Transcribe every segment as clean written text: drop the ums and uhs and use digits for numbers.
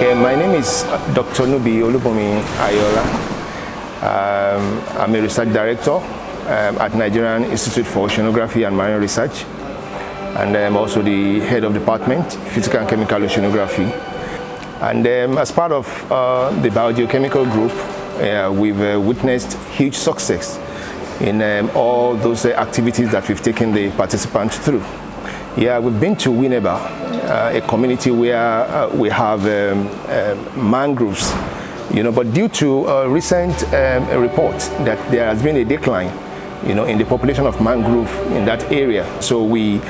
Okay, my name is Dr. Nubi Olubomi Ayola. I'm a research director at Nigerian Institute for Oceanography and Marine Research, and I'm also the head of department, Physical and Chemical Oceanography. And as part of the Biogeochemical group, we've witnessed huge success in all those activities that we've taken the participants through. Yeah, we've been to Winneba, a community where we have mangroves, but due to a recent report that there has been a decline, in the population of mangrove in that area. So we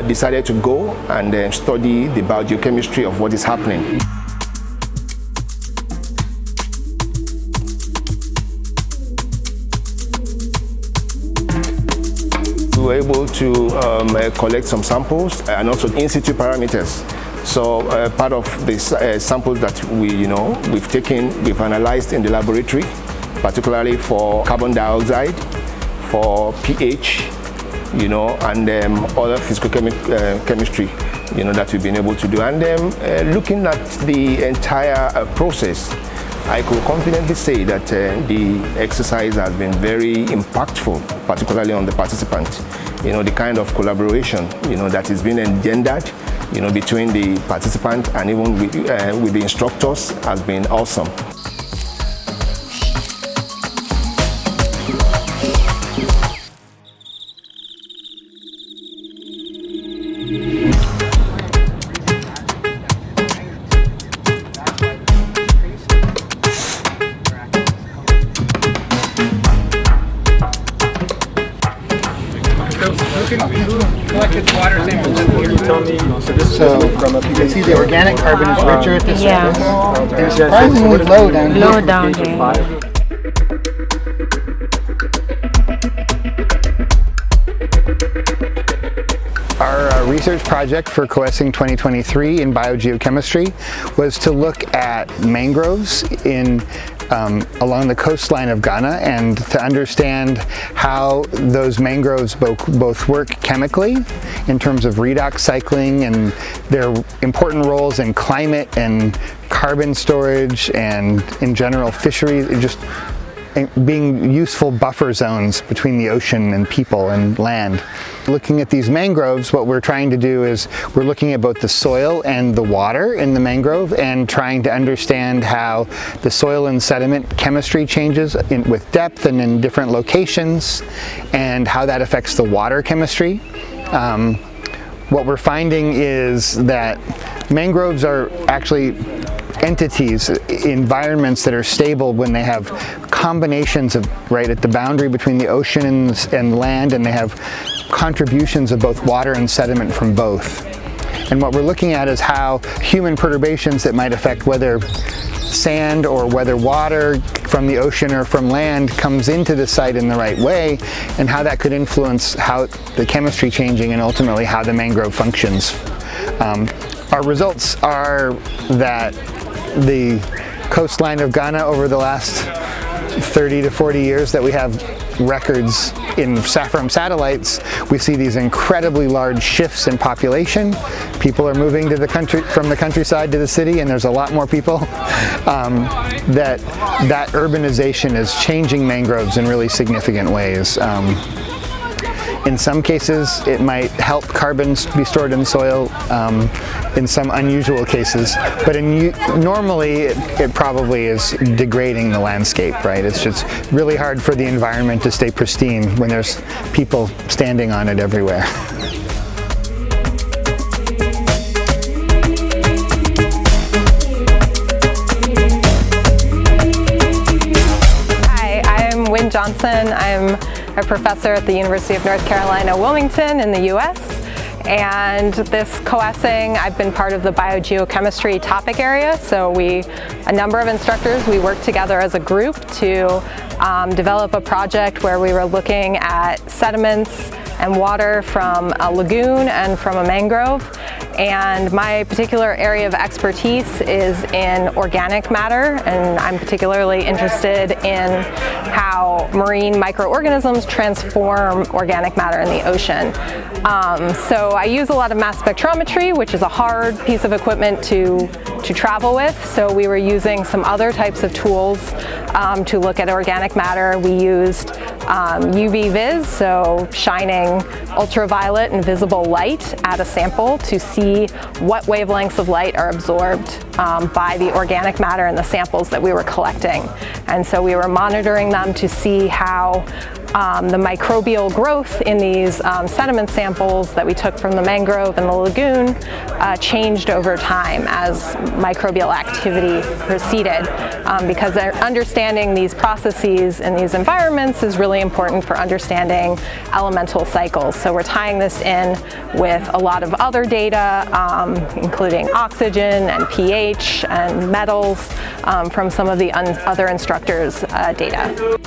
decided to go and study the biogeochemistry of what is happening. We were able to collect some samples and also in situ parameters. So part of these samples that we've analyzed in the laboratory, particularly for carbon dioxide, for pH, and other physical chemistry, that we've been able to do. And looking at the entire process, I could confidently say that the exercise has been very impactful, particularly on the participants. The kind of collaboration, that is being engendered, between the participants and even with the instructors has been awesome. Collected water samples in here. So you can see the organic carbon is richer at this surface. It's surprisingly low down here. Low down here. Our research project for COESSING 2023 in biogeochemistry was to look at mangroves along the coastline of Ghana, and to understand how those mangroves both work chemically in terms of redox cycling and their important roles in climate and carbon storage and in general fisheries, just being useful buffer zones between the ocean and people and land. Looking at these mangroves, what we're trying to do is we're looking at both the soil and the water in the mangrove and trying to understand how the soil and sediment chemistry changes with depth and in different locations, and how that affects the water chemistry. What we're finding is that mangroves are actually entities, environments that are stable when they have combinations of, right at the boundary between the ocean and land, and they have contributions of both water and sediment from both. And what we're looking at is how human perturbations that might affect whether sand or whether water from the ocean or from land comes into the site in the right way, and how that could influence how the chemistry changing and ultimately how the mangrove functions. Our results are that the coastline of Ghana over the last 30 to 40 years that we have records from satellites, we see these incredibly large shifts in population. People are moving to the country, from the countryside to the city, and there's a lot more people. That urbanization is changing mangroves in really significant ways. In some cases, it might help carbon be stored in soil, in some unusual cases, but normally it probably is degrading the landscape, right? It's just really hard for the environment to stay pristine when there's people standing on it everywhere. Hi, I'm Wynne Johnson. I'm a professor at the University of North Carolina, Wilmington in the US. And this COESSING, I've been part of the biogeochemistry topic area. So a number of instructors, we worked together as a group to develop a project where we were looking at sediments and water from a lagoon and from a mangrove. And my particular area of expertise is in organic matter, and I'm particularly interested in how marine microorganisms transform organic matter in the ocean. So I use a lot of mass spectrometry, which is a hard piece of equipment to travel with. So we were using some other types of tools to look at organic matter. We used UV vis, so shining ultraviolet and visible light at a sample to see what wavelengths of light are absorbed by the organic matter in the samples that we were collecting. And so we were monitoring them to see how the microbial growth in these sediment samples that we took from the mangrove and the lagoon changed over time as microbial activity proceeded, because understanding these processes in these environments is really important for understanding elemental cycles. So we're tying this in with a lot of other data, including oxygen and pH and metals from some of the other instructors' data.